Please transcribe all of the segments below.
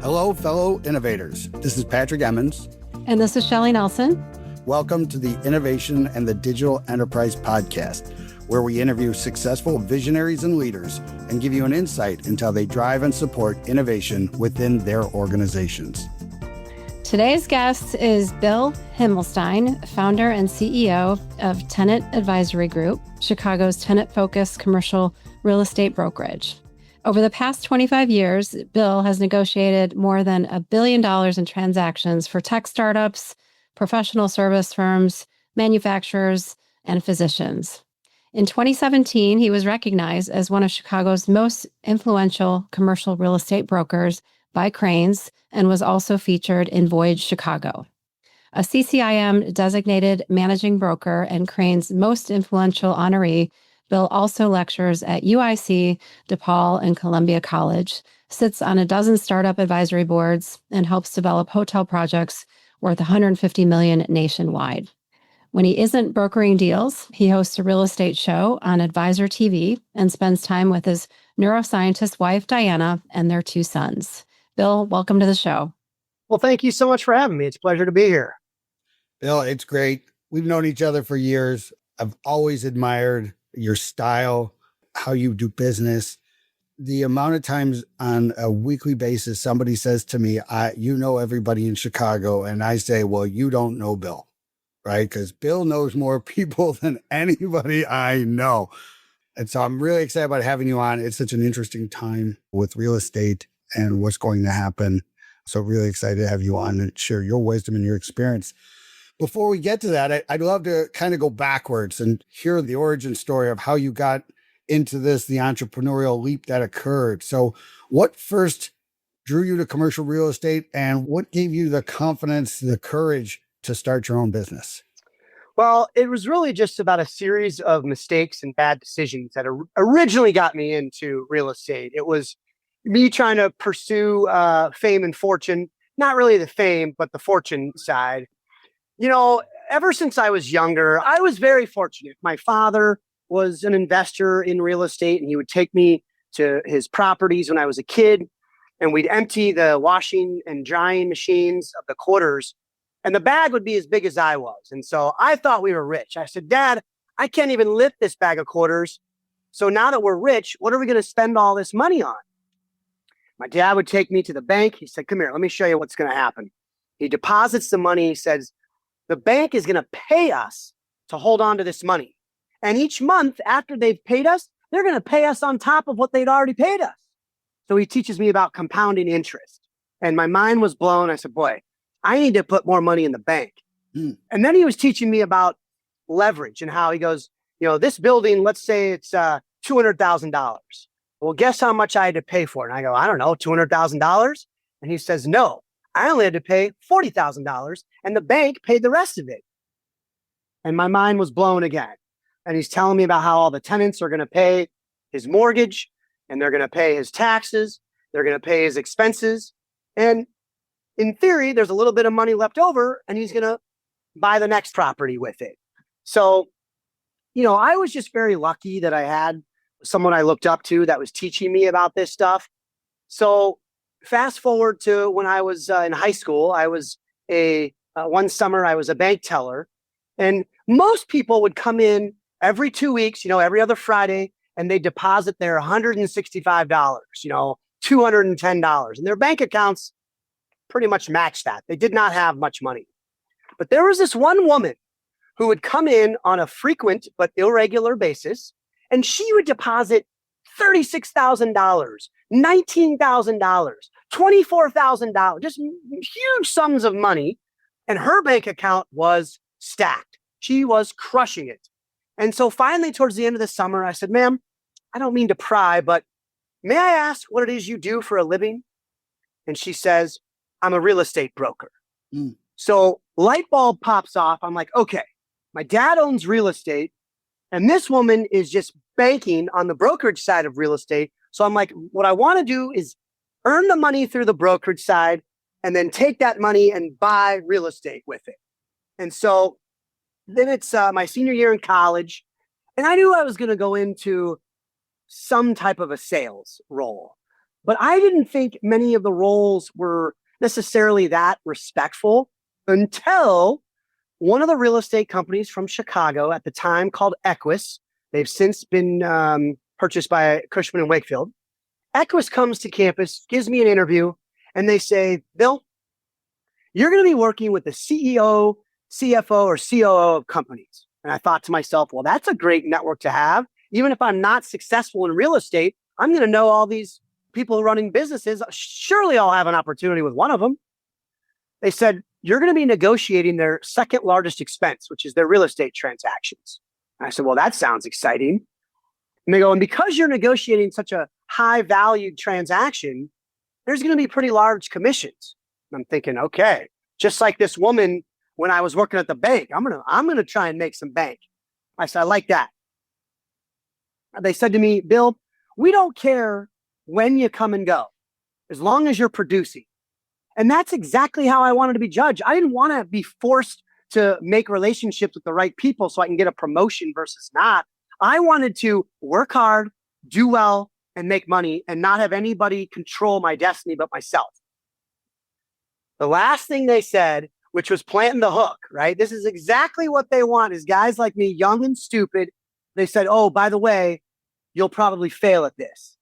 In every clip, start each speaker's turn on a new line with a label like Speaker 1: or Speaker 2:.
Speaker 1: Hello, fellow innovators. This is Patrick Emmons.
Speaker 2: And this is Shelli Nelson.
Speaker 1: Welcome to the Innovation and the Digital Enterprise Podcast, where we interview successful visionaries and leaders and give you an insight into how they drive and support innovation within their organizations.
Speaker 2: Today's guest is Bill Himmelstein, founder and CEO of Tenant Advisory Group, Chicago's tenant-focused commercial real estate brokerage. Over the past 25 years, Bill has negotiated more than $1 billion in transactions for tech startups, professional service firms, manufacturers, and physicians. In 2017, he was recognized as one of Chicago's most influential commercial real estate brokers by Crain's and was also featured in Voyage Chicago. A CCIM designated managing broker and Crain's most influential honoree, Bill also lectures at UIC, DePaul, and Columbia College, sits on a dozen startup advisory boards, and helps develop hotel projects worth $150 million nationwide. When he isn't brokering deals, he hosts a real estate show on Advisor TV and spends time with his neuroscientist wife, Diana, and their 2 sons. Bill, welcome to the show.
Speaker 3: Well, thank you so much for having me. It's a pleasure to be here.
Speaker 1: Bill, it's great. We've known each other for years. I've always admired your style, how you do business. The amount of times on a weekly basis, somebody says to me, you know everybody in Chicago. And I say, well, you don't know Bill, right? Because Bill knows more people than anybody I know. And so I'm really excited about having you on. It's such an interesting time with real estate and what's going to happen. So really excited to have you on and share your wisdom and your experience. Before we get to that, I'd love to kind of go backwards and hear the origin story of how you got into this, the entrepreneurial leap that occurred. So what first drew you to commercial real estate and what gave you the confidence, the courage to start your own business?
Speaker 3: Well, it was really just about a series of mistakes and bad decisions that originally got me into real estate. It was me trying to pursue fame and fortune, not really the fame, but the fortune side. You know, ever since I was younger, I was very fortunate. My father was an investor in real estate, and he would take me to his properties when I was a kid, and we'd empty the washing and drying machines of the quarters, and the bag would be as big as I was. And so I thought we were rich. I said, Dad, I can't even lift this bag of quarters. So now that we're rich, what are we going to spend all this money on? My dad would take me to the bank. He said, come here, let me show you what's going to happen. He deposits the money. He says, the bank is going to pay us to hold on to this money. And each month after they've paid us, they're going to pay us on top of what they'd already paid us. So he teaches me about compounding interest. And my mind was blown. I said, boy, I need to put more money in the bank. And then he was teaching me about leverage and how he goes, you know, this building, let's say it's $200,000. Well, guess how much I had to pay for it? And I go, I don't know, $200,000. And he says, no, I only had to pay $40,000 and the bank paid the rest of it. And my mind was blown again. And he's telling me about how all the tenants are going to pay his mortgage and they're going to pay his taxes. They're going to pay his expenses. And in theory, there's a little bit of money left over and he's going to buy the next property with it. So, you know, I was just very lucky that I had someone I looked up to that was teaching me about this stuff. So fast forward to when I was in high school, I was one summer, I was a bank teller, and most people would come in every 2 weeks, you know, every other Friday, and they deposit their $165, you know, $210, and their bank accounts pretty much matched that. They did not have much money. But there was this one woman who would come in on a frequent but irregular basis, and she would deposit $36,000, $19,000, $24,000, just huge sums of money. And her bank account was stacked. She was crushing it. And so finally, towards the end of the summer, I said, ma'am, I don't mean to pry, but may I ask what it is you do for a living? And she says, I'm a real estate broker. So light bulb pops off. I'm like, okay, my dad owns real estate. And this woman is just banking on the brokerage side of real estate. So I'm like, what I want to do is earn the money through the brokerage side and then take that money and buy real estate with it. And so Then it's my senior year in college. And I knew I was going to go into some type of a sales role. But I didn't think many of the roles were necessarily that respectful until one of the real estate companies from Chicago at the time called Equus. They've since been purchased by Cushman and Wakefield. Equus comes to campus, gives me an interview, and they say, Bill, you're going to be working with the CEO, CFO, or COO of companies. And I thought to myself, well, that's a great network to have. Even if I'm not successful in real estate, I'm going to know all these people running businesses. Surely I'll have an opportunity with one of them. They said, you're going to be negotiating their second largest expense, which is their real estate transactions. And I said, well, that sounds exciting. And they go, and because you're negotiating such a high valued transaction, there's going to be pretty large commissions. And I'm thinking, okay, just like this woman when I was working at the bank, I'm going to try and make some bank. I said, I like that. They said to me, Bill, we don't care when you come and go, as long as you're producing. And that's exactly how I wanted to be judged. I didn't want to be forced to make relationships with the right people so I can get a promotion versus not. I wanted to work hard, do well, and make money and not have anybody control my destiny but myself. The last thing they said, which was planting the hook, right? This is exactly what they want, is guys like me, young and stupid. They said, oh, by the way, you'll probably fail at this.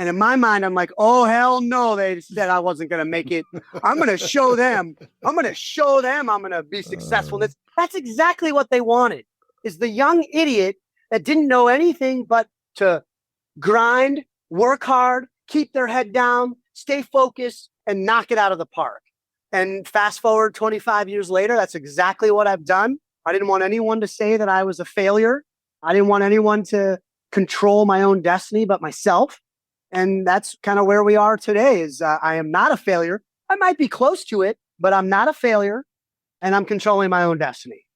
Speaker 3: And in my mind, I'm like, oh, hell no. They said I wasn't going to make it. I'm going to show them. I'm going to be successful in this. That's exactly what they wanted, is the young idiot that didn't know anything but to grind, work hard, keep their head down, stay focused, and knock it out of the park. And fast forward 25 years later, that's exactly what I've done. I didn't want anyone to say that I was a failure. I didn't want anyone to control my own destiny but myself. And that's kind of where we are today, is I am not a failure. I might be close to it, but I'm not a failure, and I'm controlling my own destiny.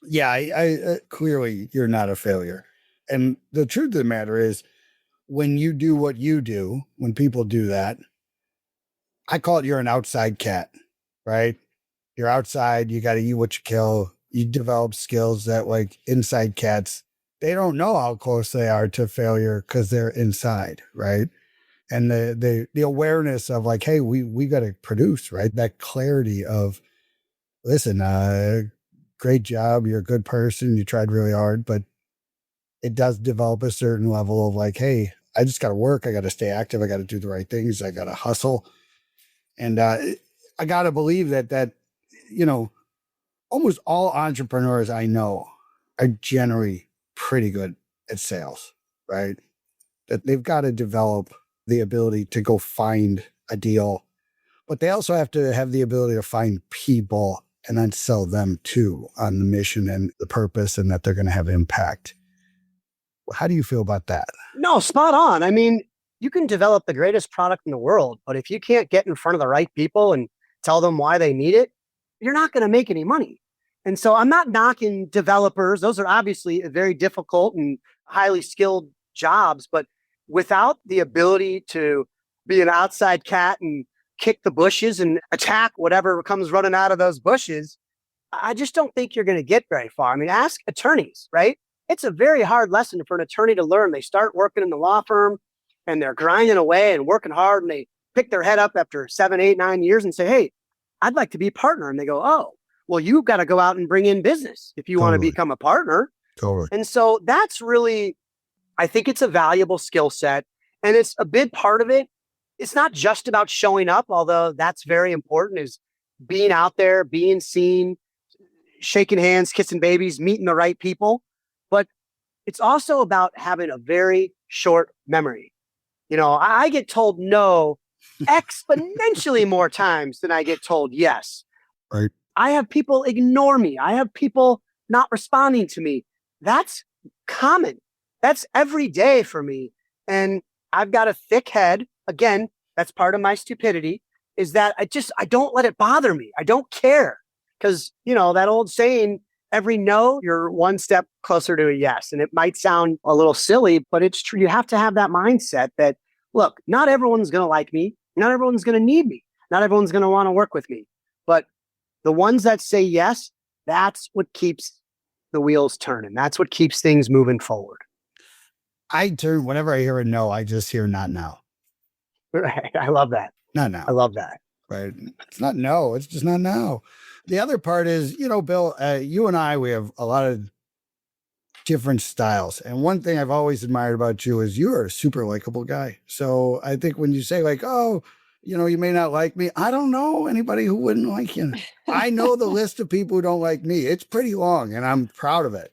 Speaker 1: Yeah, I clearly you're not a failure. And the truth of the matter is, when you do what you do, when people do that, I call it you're an outside cat, right? You're outside, you got to eat what you kill. You develop skills that, like, inside cats, they don't know how close they are to failure because they're inside, right? And the awareness of, like, hey, we got to produce, right? That clarity of, listen, great job, you're a good person, you tried really hard, but it does develop a certain level of, like, hey, I just got to work, I got to stay active, I got to do the right things, I got to hustle. And I got to believe that, you know, almost all entrepreneurs I know are generally pretty good at sales, right? That they've got to develop the ability to go find a deal, but they also have to have the ability to find people and then sell them too on the mission and the purpose, and that they're going to have impact. How do you feel about that?
Speaker 3: No, spot on. I mean, you can develop the greatest product in the world, but if you can't get in front of the right people and tell them why they need it, you're not going to make any money. And so I'm not knocking developers. Those are obviously very difficult and highly skilled jobs, but without the ability to be an outside cat and kick the bushes and attack whatever comes running out of those bushes, I just don't think you're going to get very far. I mean, ask attorneys, right? It's a very hard lesson for an attorney to learn. They start working in the law firm and they're grinding away and working hard, and they pick their head up after 7, 8, 9 years and say, hey, I'd like to be a partner. And they go, oh, well, you've got to go out and bring in business if you want to become a partner.
Speaker 1: Totally.
Speaker 3: And so that's really, I think it's a valuable skill set. And it's a big part of it. It's not just about showing up, although that's very important, is being out there, being seen, shaking hands, kissing babies, meeting the right people. But it's also about having a very short memory. You know, I get told no exponentially more times than I get told yes.
Speaker 1: Right.
Speaker 3: I have people ignore me. I have people not responding to me. That's common. That's every day for me. And I've got a thick head. Again, that's part of my stupidity, is that I don't let it bother me. I don't care. Because, you know, that old saying, every no, you're one step closer to a yes. And it might sound a little silly, but it's true. You have to have that mindset that, look, not everyone's going to like me. Not everyone's going to need me. Not everyone's going to want to work with me. But the ones that say yes, That's what keeps the wheels turning. That's what keeps things moving forward.
Speaker 1: Whenever I hear a no, I just hear not now.
Speaker 3: Right. I love that.
Speaker 1: Not now.
Speaker 3: I love that.
Speaker 1: Right. It's not no. It's just not now. The other part is, Bill, you and I, we have a lot of different styles. And one thing I've always admired about you is you're a super likable guy. So I think when you say like, oh, you may not like me, I don't know anybody who wouldn't like you. I know the list of people who don't like me. It's pretty long and I'm proud of it.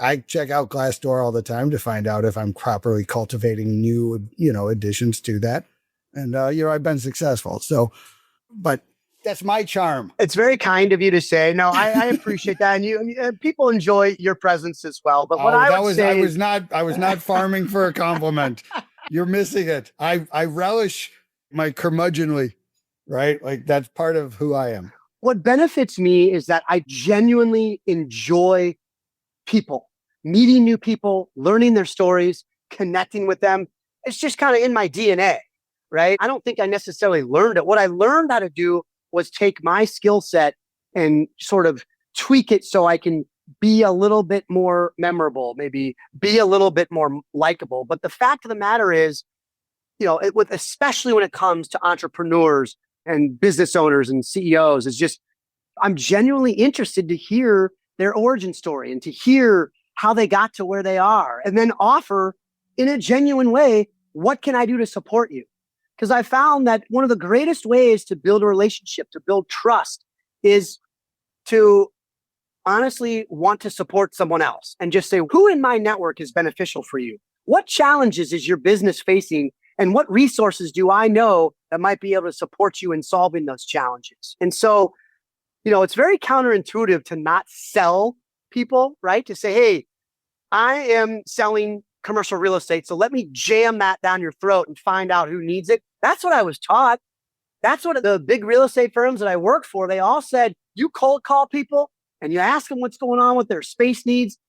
Speaker 1: I check out Glassdoor all the time to find out if I'm properly cultivating new, additions to that. And, I've been successful. So, but that's my charm.
Speaker 3: It's very kind of you to say. No, I appreciate that. And people enjoy your presence as well. But what I was
Speaker 1: not farming for a compliment. You're missing it. I relish my curmudgeonly, right? Like that's part of who I am.
Speaker 3: What benefits me is that I genuinely enjoy people, meeting new people, learning their stories, connecting with them. It's just kind of in my DNA, right? I don't think I necessarily learned it. What I learned how to do was take my skill set and sort of tweak it so I can be a little bit more memorable, maybe be a little bit more likable. But the fact of the matter is, especially when it comes to entrepreneurs and business owners and CEOs, is just, I'm genuinely interested to hear their origin story and to hear how they got to where they are and then offer in a genuine way, what can I do to support you? Because I found that one of the greatest ways to build a relationship, to build trust, is to honestly want to support someone else and just say, who in my network is beneficial for you? What challenges is your business facing? And what resources do I know that might be able to support you in solving those challenges? And so, it's very counterintuitive to not sell people, right? To say, hey, I am selling commercial real estate, so let me jam that down your throat and find out who needs it. That's what I was taught. That's what the big real estate firms that I worked for, they all said, you cold call people and you ask them what's going on with their space needs,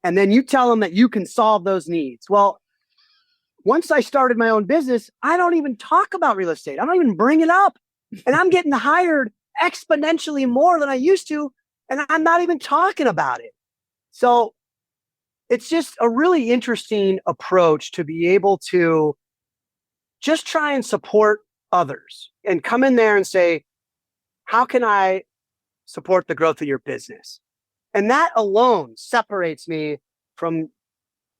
Speaker 3: and then you tell them that you can solve those needs. Well, once I started my own business, I don't even talk about real estate. I don't even bring it up. And I'm getting hired exponentially more than I used to, and I'm not even talking about it. So it's just a really interesting approach to be able to just try and support others and come in there and say, how can I support the growth of your business? And that alone separates me from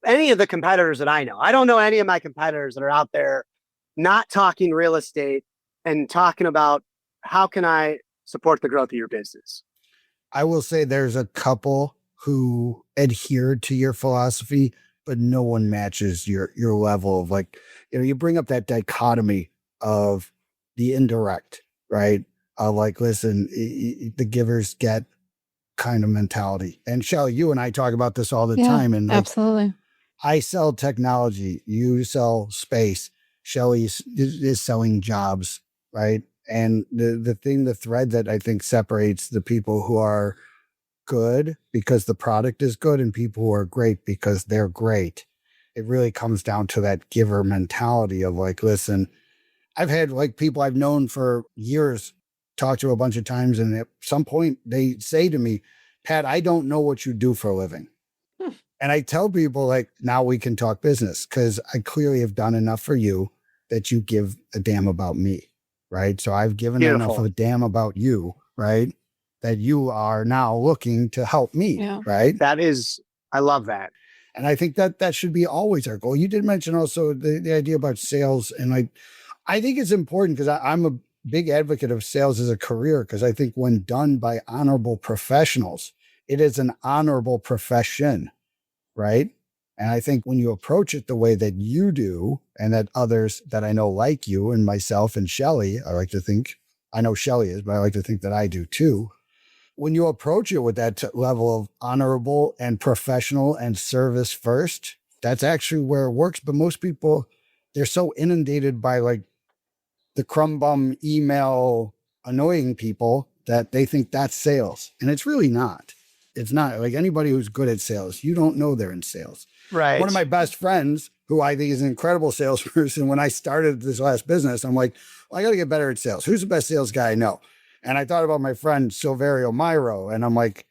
Speaker 3: any of the competitors that I know. I don't know any of my competitors that are out there not talking real estate and talking about how can I support the growth of your business.
Speaker 1: I will say there's a couple who adhere to your philosophy, but no one matches your level of like, you bring up that dichotomy of the indirect, right? Of like, listen, the givers get kind of mentality. And Shelli, you and I talk about this all the time. And like,
Speaker 2: absolutely.
Speaker 1: I sell technology, you sell space. Shelli is selling jobs, right? And the thread that I think separates the people who are good because the product is good and people who are great because they're great, it really comes down to that giver mentality of like, listen, I've had like people I've known for years talk to a bunch of times, and at some point they say to me, Pat, I don't know what you do for a living. And I tell people like, now we can talk business because I clearly have done enough for you that you give a damn about me, right? So I've given enough of a damn about you, right? That you are now looking to help me, right?
Speaker 3: I love that.
Speaker 1: And I think that should be always our goal. You did mention also the idea about sales. And I think it's important because I'm a big advocate of sales as a career, because I think when done by honorable professionals, it is an honorable profession, right? And I think when you approach it the way that you do, and that others that I know like you and myself and Shelli, I know Shelli is, but I like to think that I do too. When you approach it with that level of honorable and professional and service first, that's actually where it works. But most people, they're so inundated by like the crumb bum email annoying people that they think that's sales. And it's really not. It's not. Like anybody who's good at sales, you don't know they're in sales.
Speaker 3: Right.
Speaker 1: One of my best friends, who I think is an incredible salesperson, when I started this last business, I'm like, well, I got to get better at sales. Who's the best sales guy I know? And I thought about my friend Silverio Miro, and I'm like,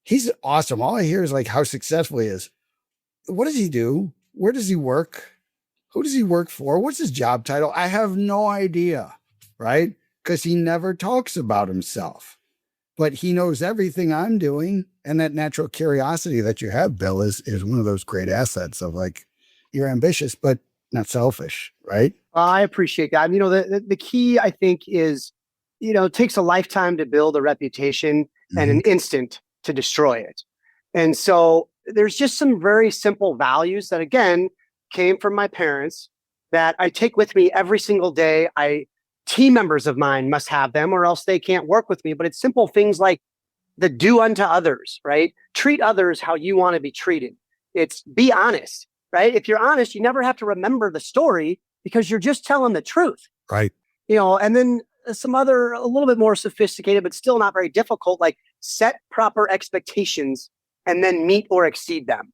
Speaker 1: He's awesome. All I hear is like how successful he is. What does he do? Where does he work? Who does he work for? What's his job title? I have no idea, right? Because he never talks about himself, but he knows everything I'm doing. And that natural curiosity that you have, Bill, is one of those great assets of like, you're ambitious, but not selfish, right?
Speaker 3: I appreciate that. The key, I think, is, it takes a lifetime to build a reputation and an instant to destroy it. And so there's just some very simple values that, again, came from my parents that I take with me every single day. Team members of mine must have them or else they can't work with me. But it's simple things like the do unto others, right? Treat others how you want to be treated. It's be honest, right? If you're honest, you never have to remember the story because you're just telling the truth.
Speaker 1: Right.
Speaker 3: And then some other, a little bit more sophisticated, but still not very difficult, like set proper expectations and then meet or exceed them.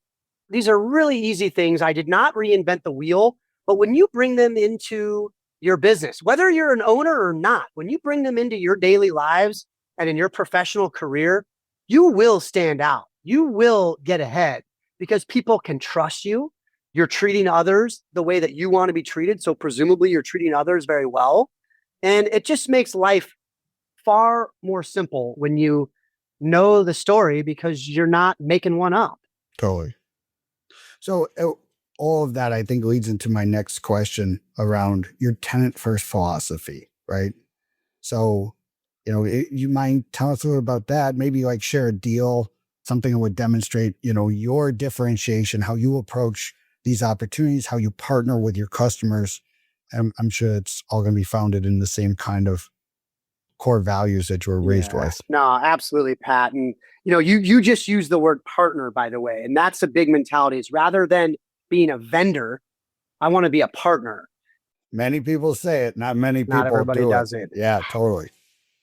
Speaker 3: These are really easy things. I did not reinvent the wheel, but when you bring them into your business, whether you're an owner or not, when you bring them into your daily lives and in your professional career, you will stand out. You will get ahead because people can trust you. You're treating others the way that you want to be treated. So presumably you're treating others very well. And it just makes life far more simple when you know the story because you're not making one up.
Speaker 1: Totally. So all of that, I think, leads into my next question around your tenant-first philosophy, right? So, you mind telling us a little about that? Maybe like share a deal, something that would demonstrate, your differentiation, how you approach these opportunities, how you partner with your customers. And I'm sure it's all going to be founded in the same kind of core values that you were raised with.
Speaker 3: No, absolutely, Pat. And, you just used the word partner, by the way, and that's a big mentality. Is rather than being a vendor, I want to be a partner.
Speaker 1: Many people say it, not many people
Speaker 3: Not everybody does it.
Speaker 1: Yeah, totally.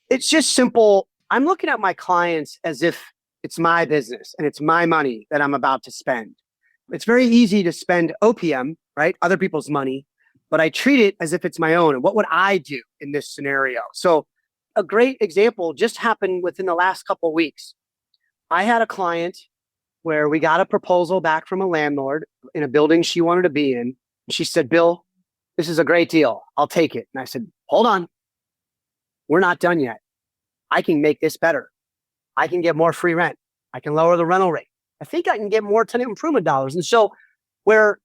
Speaker 3: It's just simple. I'm looking at my clients as if it's my business and it's my money that I'm about to spend. It's very easy to spend OPM, right? Other people's money, but I treat it as if it's my own. And what would I do in this scenario? So a great example just happened within the last couple of weeks. I had a client where we got a proposal back from a landlord in a building she wanted to be in. She said, Bill, this is a great deal. I'll take it. And I said, hold on. We're not done yet. I can make this better. I can get more free rent. I can lower the rental rate. I think I can get more tenant improvement dollars. And so where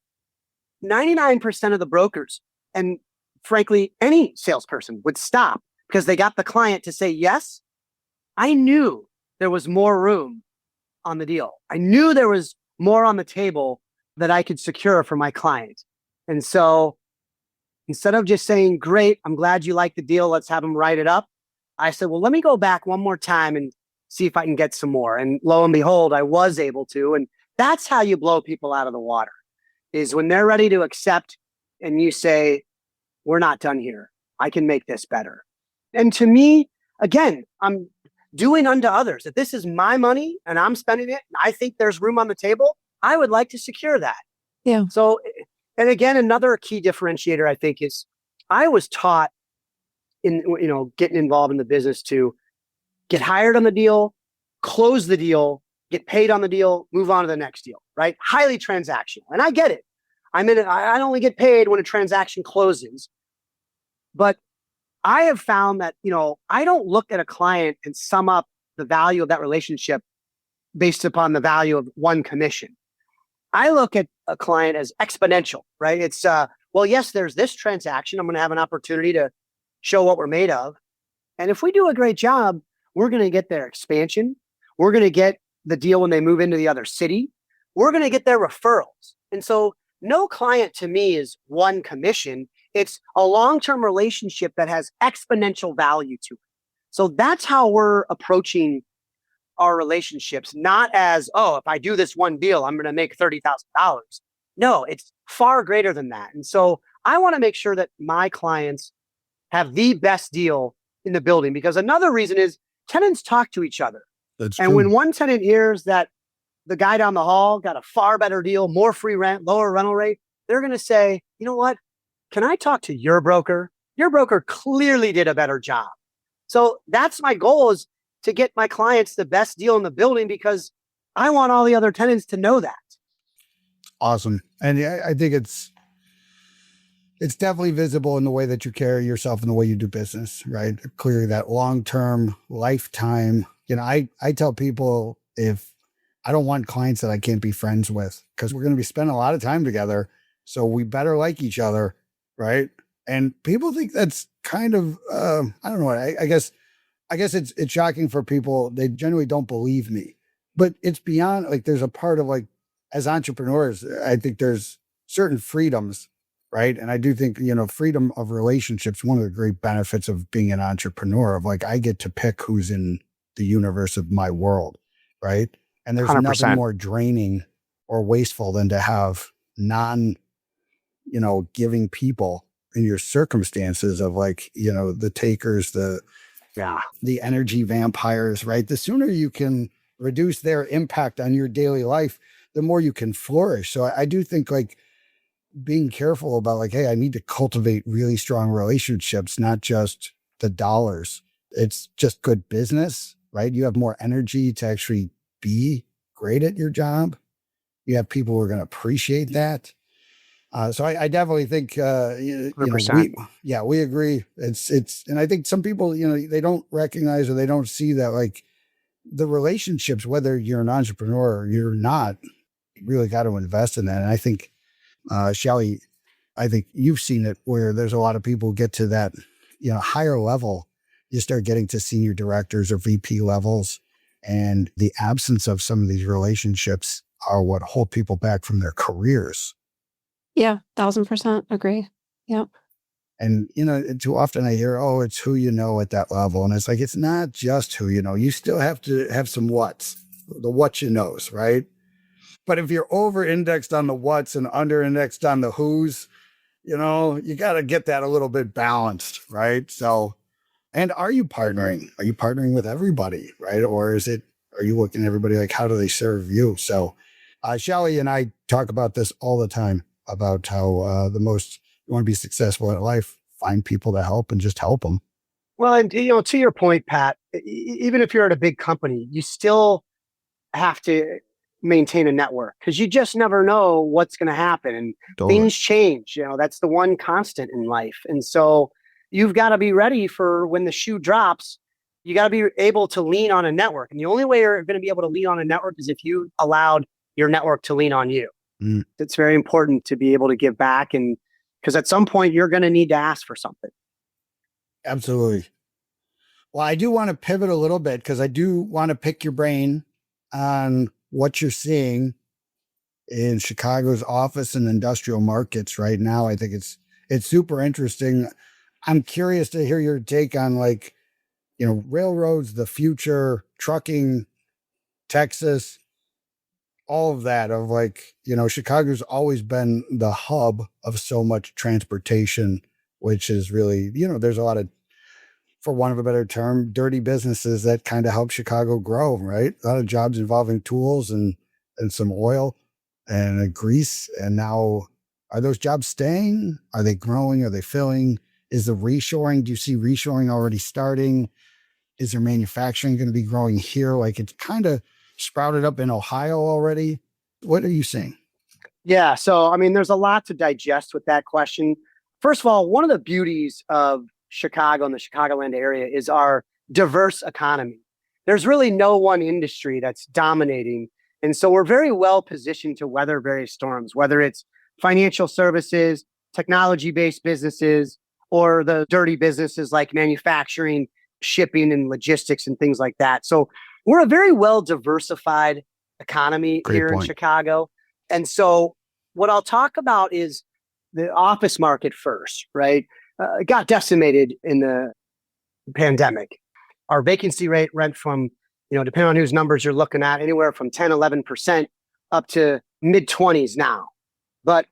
Speaker 3: 99% of the brokers and frankly, any salesperson would stop because they got the client to say yes, I knew there was more room on the deal. I knew there was more on the table that I could secure for my client. And so instead of just saying, great, I'm glad you like the deal, let's have them write it up, I said, well, let me go back one more time and see if I can get some more. And lo and behold, I was able to. And that's how you blow people out of the water, is when they're ready to accept and you say, we're not done here. I can make this better. And to me, again, I'm doing unto others. If this is my money and I'm spending it, and I think there's room on the table, I would like to secure that.
Speaker 2: Yeah.
Speaker 3: So, and again, another key differentiator, I think, is I was taught in, getting involved in the business to get hired on the deal, close the deal, get paid on the deal, move on to the next deal, right? Highly transactional. And I get it. I'm in it. I only get paid when a transaction closes. But I have found that, I don't look at a client and sum up the value of that relationship based upon the value of one commission. I look at a client as exponential, right? It's, well, yes, there's this transaction. I'm going to have an opportunity to show what we're made of. And if we do a great job, we're going to get their expansion. We're going to get the deal when they move into the other city. We're going to get their referrals. And so no client to me is one commission. It's a long-term relationship that has exponential value to it. So that's how we're approaching our relationships, not as, oh, if I do this one deal, I'm going to make $30,000. No, it's far greater than that. And so I want to make sure that my clients have the best deal in the building, because another reason is tenants talk to each other.
Speaker 1: That's
Speaker 3: and
Speaker 1: true.
Speaker 3: When one tenant hears that the guy down the hall got a far better deal, more free rent, lower rental rate, they're going to say, you know what? Can I talk to your broker? Your broker clearly did a better job. So that's my goal, is to get my clients the best deal in the building because I want all the other tenants to know that.
Speaker 1: Awesome. And yeah, I think it's definitely visible in the way that you carry yourself and the way you do business, right? Clearly that long-term lifetime, I tell people, if I don't want clients that I can't be friends with, because we're going to be spending a lot of time together. So we better like each other. Right. And people think that's kind of, I don't know. I guess it's shocking for people. They generally don't believe me, but it's beyond, like, there's a part of, like, as entrepreneurs, I think there's certain freedoms. Right. And I do think, freedom of relationships, one of the great benefits of being an entrepreneur, of, like, I get to pick who's in the universe of my world. Right. And there's
Speaker 3: 100%.
Speaker 1: nothing more draining or wasteful than to have giving people in your circumstances of, like, the takers, the energy vampires, right? The sooner you can reduce their impact on your daily life, the more you can flourish. So I do think, like, being careful about, like, hey, I need to cultivate really strong relationships, not just the dollars. It's just good business, right? You have more energy to actually be great at your job. You have people who are going to appreciate that. So I definitely think,
Speaker 3: 100%.
Speaker 1: we agree. And I think some people, they don't recognize, or they don't see that, like, the relationships, whether you're an entrepreneur or you're not, you really got to invest in that. And I think, Shelli, I think you've seen it, where there's a lot of people who get to that, higher level. You start getting to senior directors or VP levels, and the absence of some of these relationships are what hold people back from their careers.
Speaker 2: Yeah, 1,000% agree. Yeah.
Speaker 1: And, too often I hear, oh, it's who you know at that level. And it's like, it's not just who you know. You still have to have some what's, the what you knows, right? But if you're over indexed on the what's and under indexed on the who's, you got to get that a little bit balanced, right? So, and are you partnering? Are you partnering with everybody, right? Or are you looking at everybody like, how do they serve you? So, Shelli and I talk about this all the time, about how you want to be successful in life, find people to help and just help them.
Speaker 3: Well, and to your point, Pat, even if you're at a big company, you still have to maintain a network, because you just never know what's going to happen, and things change. That's the one constant in life. And so you've got to be ready for when the shoe drops. You got to be able to lean on a network. And the only way you're going to be able to lean on a network is if you allowed your network to lean on you. It's very important to be able to give back, and because at some point you're going to need to ask for something.
Speaker 1: Absolutely. Well, I do want to pivot a little bit, because I do want to pick your brain on what you're seeing in Chicago's office and industrial markets right now. I think it's super interesting. I'm curious to hear your take on, like, railroads, the future, trucking, Texas, all of that, of, like, Chicago's always been the hub of so much transportation, which is really, there's a lot of, for want of a better term, dirty businesses that kind of help Chicago grow, right? A lot of jobs involving tools and some oil and grease. And now, are those jobs staying? Are they growing? Are they filling? Is the reshoring? Do you see reshoring already starting? Is there manufacturing going to be growing here? Like, it's kind of sprouted up in Ohio already. What are you seeing?
Speaker 3: Yeah. So, there's a lot to digest with that question. First of all, one of the beauties of Chicago and the Chicagoland area is our diverse economy. There's really no one industry that's dominating. And so we're very well positioned to weather various storms, whether it's financial services, technology-based businesses, or the dirty businesses like manufacturing, shipping, and logistics and things like that. So we're a very well diversified economy here in Chicago. And so what I'll talk about is the office market first, right? It got decimated in the pandemic. Our vacancy rate went from, depending on whose numbers you're looking at, anywhere from 10, 11% up to mid 20s now. But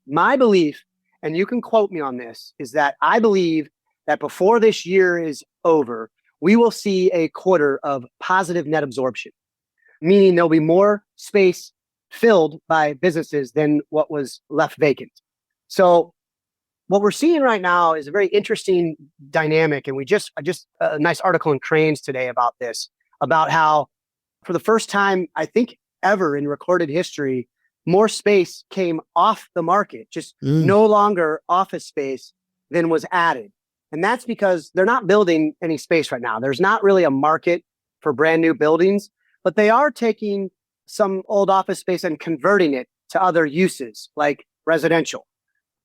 Speaker 3: my belief, and you can quote me on this, is that I believe that before this year is over, we will see a quarter of positive net absorption, meaning there'll be more space filled by businesses than what was left vacant. So what we're seeing right now is a very interesting dynamic. And I just a nice article in Cranes today about this, about how for the first time, I think ever in recorded history, more space came off the market, just no longer office space than was added. And that's because they're not building any space right now. There's not really a market for brand new buildings, but they are taking some old office space and converting it to other uses like residential.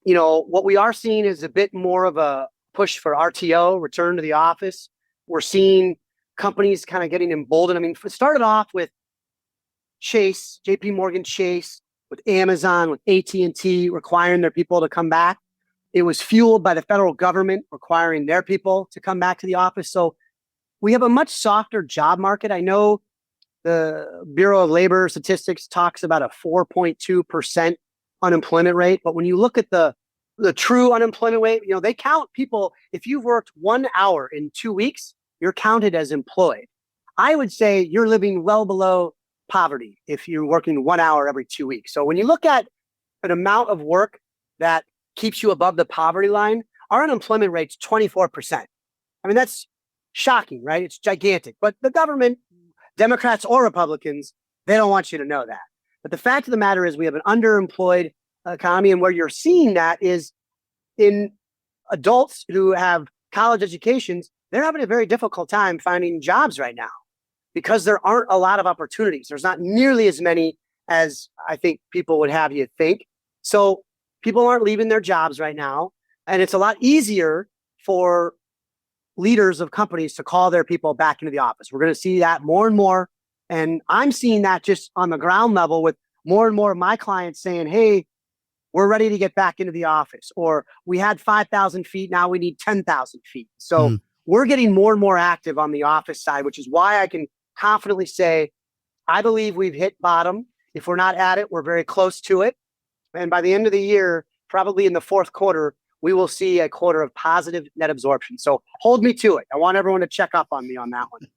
Speaker 3: What we are seeing is a bit more of a push for RTO, return to the office. We're seeing companies kind of getting emboldened. I mean, it started off with Chase, JP Morgan Chase, with Amazon, with AT&T requiring their people to come back. It was fueled by the federal government requiring their people to come back to the office. So we have a much softer job market. I know the Bureau of Labor Statistics talks about a 4.2% unemployment rate. But when you look at the true unemployment rate, they count people. If you've worked 1 hour in 2 weeks, you're counted as employed. I would say you're living well below poverty if you're working 1 hour every 2 weeks. So when you look at an amount of work that keeps you above the poverty line, our unemployment rate's 24%. I mean, that's shocking, right? It's gigantic. But the government, Democrats or Republicans, they don't want you to know that. But the fact of the matter is we have an underemployed economy, and where you're seeing that is in adults who have college educations, they're having a very difficult time finding jobs right now because there aren't a lot of opportunities. There's not nearly as many as I think people would have you think. So people aren't leaving their jobs right now. And it's a lot easier for leaders of companies to call their people back into the office. We're going to see that more and more. And I'm seeing that just on the ground level with more and more of my clients saying, hey, we're ready to get back into the office. Or we had 5,000 feet, now we need 10,000 feet. So we're getting more and more active on the office side, which is why I can confidently say, I believe we've hit bottom. If we're not at it, we're very close to it. And by the end of the year, probably in the fourth quarter, we will see a quarter of positive net absorption. So hold me to it. I want everyone to check up on me on that one.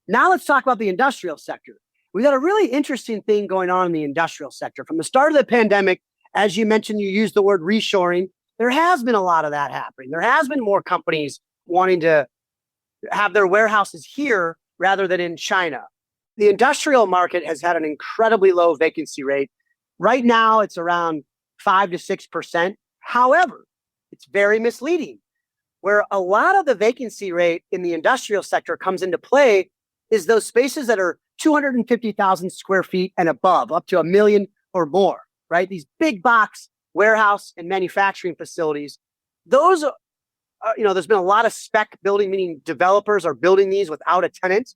Speaker 3: Now let's talk about the industrial sector. We got a really interesting thing going on in the industrial sector. From the start of the pandemic, as you mentioned, you used the word reshoring. There has been a lot of that happening. There has been more companies wanting to have their warehouses here rather than in China. The industrial market has had an incredibly low vacancy rate. Right now, it's around 5 to 6%. However, it's very misleading. Where a lot of the vacancy rate in the industrial sector comes into play is those spaces that are 250,000 square feet and above, up to 1 million or more, right? These big box warehouse and manufacturing facilities. Those are, there's been a lot of spec building, meaning developers are building these without a tenant.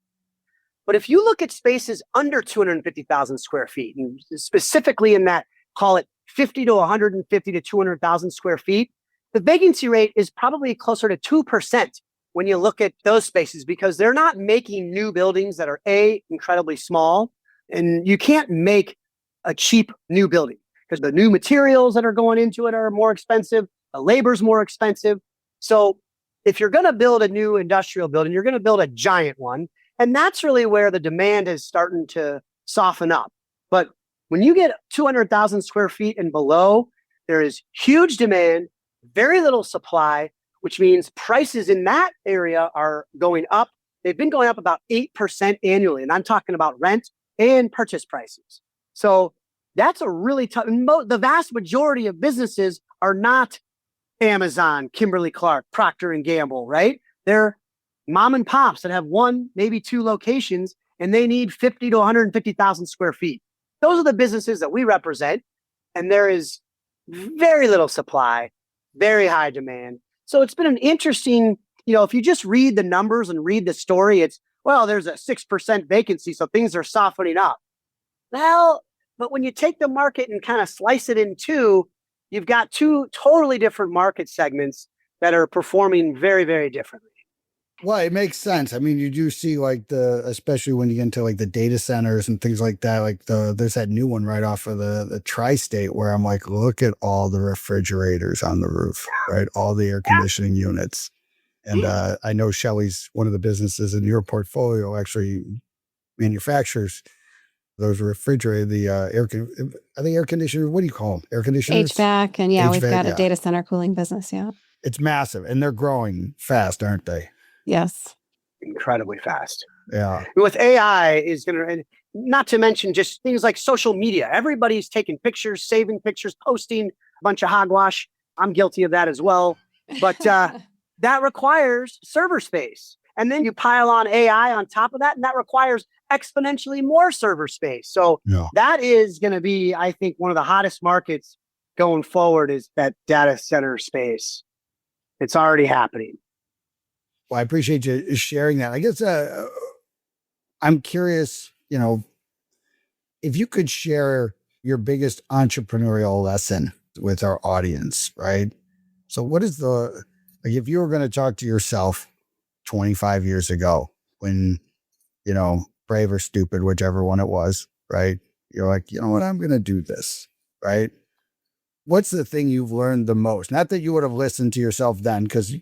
Speaker 3: But if you look at spaces under 250,000 square feet, and specifically in that, call it 50 to 150 to 200,000 square feet, the vacancy rate is probably closer to 2% when you look at those spaces, because they're not making new buildings that are incredibly small, and you can't make a cheap new building because the new materials that are going into it are more expensive, the labor's more expensive. So if you're going to build a new industrial building, you're going to build a giant one, and that's really where the demand is starting to soften up. But when you get 200,000 square feet and below, there is huge demand, very little supply, which means prices in that area are going up. They've been going up about 8% annually. And I'm talking about rent and purchase prices. So that's a really tough, the vast majority of businesses are not Amazon, Kimberly-Clark, Procter & Gamble, right? They're mom and pops that have 1, maybe 2 locations, and they need 50 to 150,000 square feet. Those are the businesses that we represent. And there is very little supply, very high demand. So it's been an interesting, if you just read the numbers and read the story, it's, well, there's a 6% vacancy, so things are softening up. Well, but when you take the market and kind of slice it in two, you've got 2 totally different market segments that are performing very, very differently.
Speaker 1: Well, it makes sense. I mean, you do see especially when you get into like the data centers and things like that, there's that new one right off of the tri-state where I'm like, look at all the refrigerators on the roof, right? All the air conditioning units. And I know Shelli's one of the businesses in your portfolio actually manufactures those refrigerators, the are they air conditioners? What do you call them? Air conditioners?
Speaker 2: HVAC. And yeah, we've
Speaker 1: HVAC,
Speaker 2: got a
Speaker 1: yeah.
Speaker 2: data center cooling business. Yeah.
Speaker 1: It's massive and they're growing fast, aren't they?
Speaker 2: Yes.
Speaker 3: Incredibly fast.
Speaker 1: Yeah.
Speaker 3: With AI is going to, and not to mention just things like social media. Everybody's taking pictures, saving pictures, posting a bunch of hogwash. I'm guilty of that as well. But that requires server space. And then you pile on AI on top of that, and that requires exponentially more server space. So that is going to be, I think, one of the hottest markets going forward is that data center space. It's already happening.
Speaker 1: Well, I appreciate you sharing that. I guess I'm curious, if you could share your biggest entrepreneurial lesson with our audience, right? So what is if you were going to talk to yourself 25 years ago when, brave or stupid, whichever one it was, right? You're like, you know what, I'm going to do this, right? What's the thing you've learned the most? Not that you would have listened to yourself then, because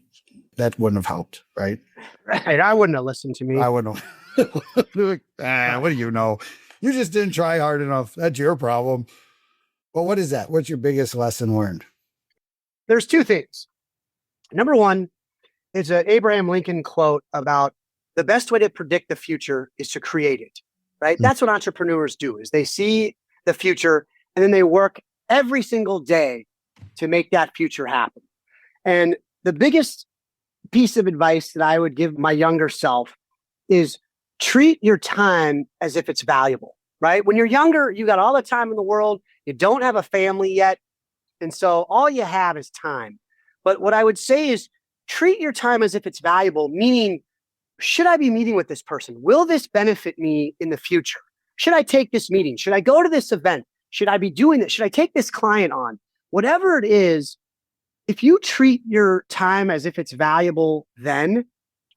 Speaker 1: that wouldn't have helped, right?
Speaker 3: Right. I wouldn't have listened to me.
Speaker 1: I wouldn't have. What do you know? You just didn't try hard enough. That's your problem. Well, what is that? What's your biggest lesson learned?
Speaker 3: There's two things. Number one is an Abraham Lincoln quote about the best way to predict the future is to create it, right? That's what entrepreneurs do, is they see the future and then they work every single day to make that future happen. And the biggest piece of advice that I would give my younger self is treat your time as if it's valuable, right? When you're younger, you got all the time in the world. You don't have a family yet. And so all you have is time. But what I would say is treat your time as if it's valuable, meaning, should I be meeting with this person? Will this benefit me in the future? Should I take this meeting? Should I go to this event? Should I be doing this? Should I take this client on? Whatever it is, if you treat your time as if it's valuable, then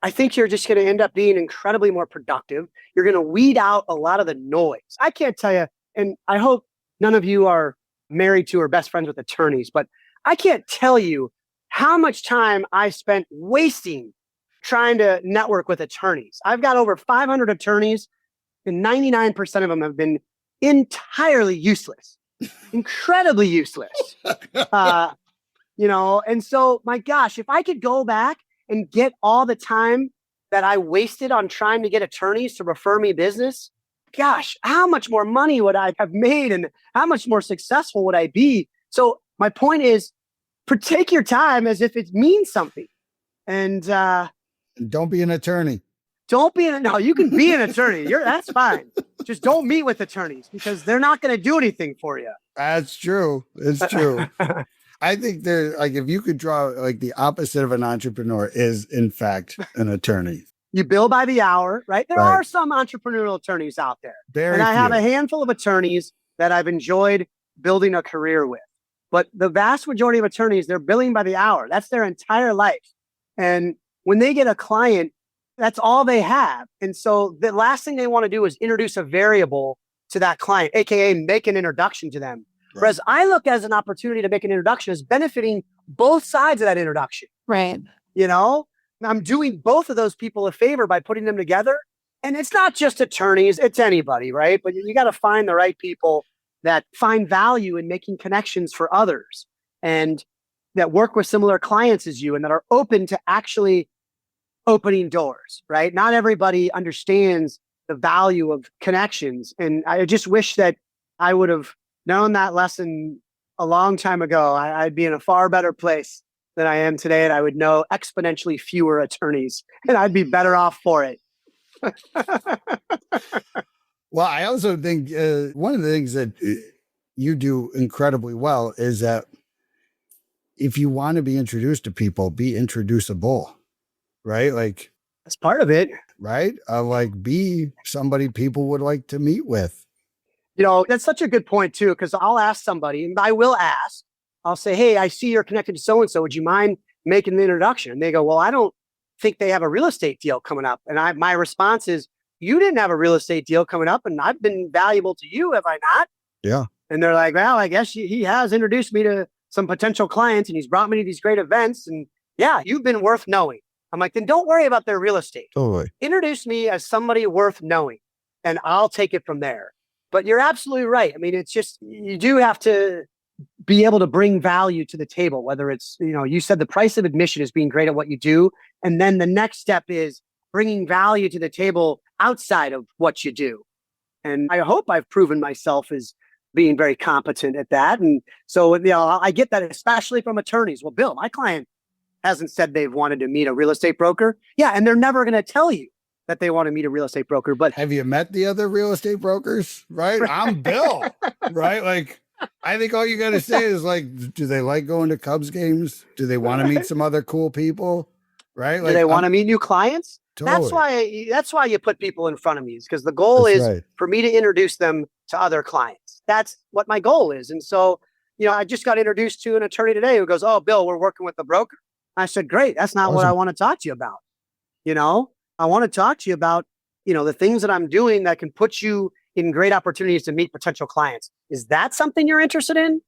Speaker 3: I think you're just going to end up being incredibly more productive. You're going to weed out a lot of the noise. I can't tell you, and I hope none of you are married to or best friends with attorneys, but I can't tell you how much time I spent wasting trying to network with attorneys. I've got over 500 attorneys, and 99% of them have been entirely useless, incredibly useless. And so, my gosh, if I could go back and get all the time that I wasted on trying to get attorneys to refer me business, gosh, how much more money would I have made and how much more successful would I be? So my point is, take your time as if it means something. And
Speaker 1: don't be an attorney.
Speaker 3: No, you can be an attorney. That's fine. Just don't meet with attorneys because they're not going to do anything for you.
Speaker 1: That's true. It's true. I think if you could draw the opposite of an entrepreneur is in fact an attorney.
Speaker 3: You bill by the hour, right? There are some entrepreneurial attorneys out there. I have a handful of attorneys that I've enjoyed building a career with. But the vast majority of attorneys, they're billing by the hour. That's their entire life. And when they get a client, that's all they have. And so the last thing they want to do is introduce a variable to that client, AKA make an introduction to them. Right. Whereas I look as an opportunity to make an introduction as benefiting both sides of that introduction.
Speaker 2: Right.
Speaker 3: I'm doing both of those people a favor by putting them together. And it's not just attorneys, it's anybody, right? But you got to find the right people that find value in making connections for others and that work with similar clients as you and that are open to actually opening doors, right? Not everybody understands the value of connections. And I just wish that I would have known that lesson a long time ago. I'd be in a far better place than I am today. And I would know exponentially fewer attorneys and I'd be better off for it.
Speaker 1: Well, I also think one of the things that you do incredibly well is that if you want to be introduced to people, be introducible, right?
Speaker 3: That's part of it.
Speaker 1: Right? Be somebody people would like to meet with.
Speaker 3: That's such a good point too, because I'll ask somebody, and I will ask, I'll say, hey, I see you're connected to so-and-so. Would you mind making the introduction? And they go, well, I don't think they have a real estate deal coming up. And my response is, you didn't have a real estate deal coming up and I've been valuable to you, have I not?
Speaker 1: Yeah.
Speaker 3: And they're like, well, I guess he has introduced me to some potential clients and he's brought me to these great events. And yeah, you've been worth knowing. I'm like, then don't worry about their real estate.
Speaker 1: Totally.
Speaker 3: Introduce me as somebody worth knowing and I'll take it from there. But you're absolutely right. I mean, it's just, you do have to be able to bring value to the table, whether it's, you said the price of admission is being great at what you do. And then the next step is bringing value to the table outside of what you do. And I hope I've proven myself as being very competent at that. And so, I get that, especially from attorneys. Well, Bill, my client hasn't said they've wanted to meet a real estate broker. Yeah. And they're never going to tell you that they want to meet a real estate broker. But
Speaker 1: have you met the other real estate brokers? Right. I'm Bill. Right. Like, I think all you got to say is like, do they like going to Cubs games? Do they want to meet some other cool people? Right.
Speaker 3: Do they want to meet new clients?
Speaker 1: Totally.
Speaker 3: That's why you put people in front of me, is because the goal is for me to introduce them to other clients. That's what my goal is. And so, I just got introduced to an attorney today who goes, "Oh, Bill, we're working with a broker." I said, "Great. That's not what I want to talk to you about. I want to talk to you about, the things that I'm doing that can put you in great opportunities to meet potential clients. Is that something you're interested in?"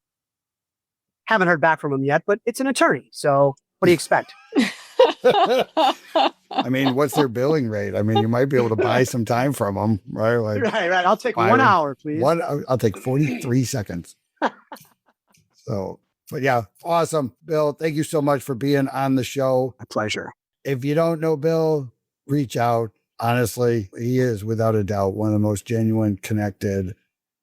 Speaker 3: Haven't heard back from him yet, but it's an attorney. So what do you expect?
Speaker 1: I mean, what's their billing rate? I mean, you might be able to buy some time from them, right? Like,
Speaker 3: right. I'll take 1 hour, please.
Speaker 1: I'll take 43 seconds. So, but yeah, awesome. Bill, thank you so much for being on the show.
Speaker 3: My pleasure.
Speaker 1: If you don't know Bill, reach out. Honestly, he is without a doubt one of the most genuine, connected,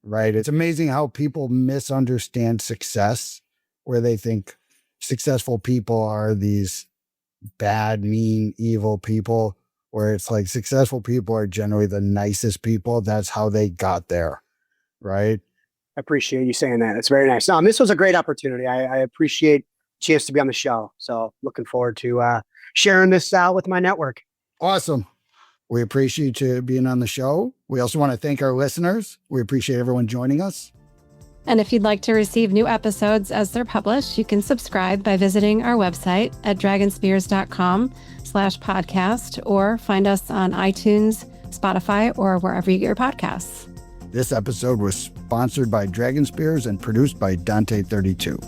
Speaker 1: right? It's amazing how people misunderstand success, where they think successful people are these bad, mean, evil people, where it's like successful people are generally the nicest people. That's how they got there, right?
Speaker 3: I appreciate you saying that. It's very nice. No, this was a great opportunity. I appreciate the chance to be on the show. So looking forward to sharing this out with my network.
Speaker 1: Awesome. We appreciate you being on the show. We also want to thank our listeners. We appreciate everyone joining us.
Speaker 2: And if you'd like to receive new episodes as they're published, you can subscribe by visiting our website at dragonspears.com/podcast, or find us on iTunes, Spotify, or wherever you get your podcasts.
Speaker 1: This episode was sponsored by Dragon Spears and produced by Dante32.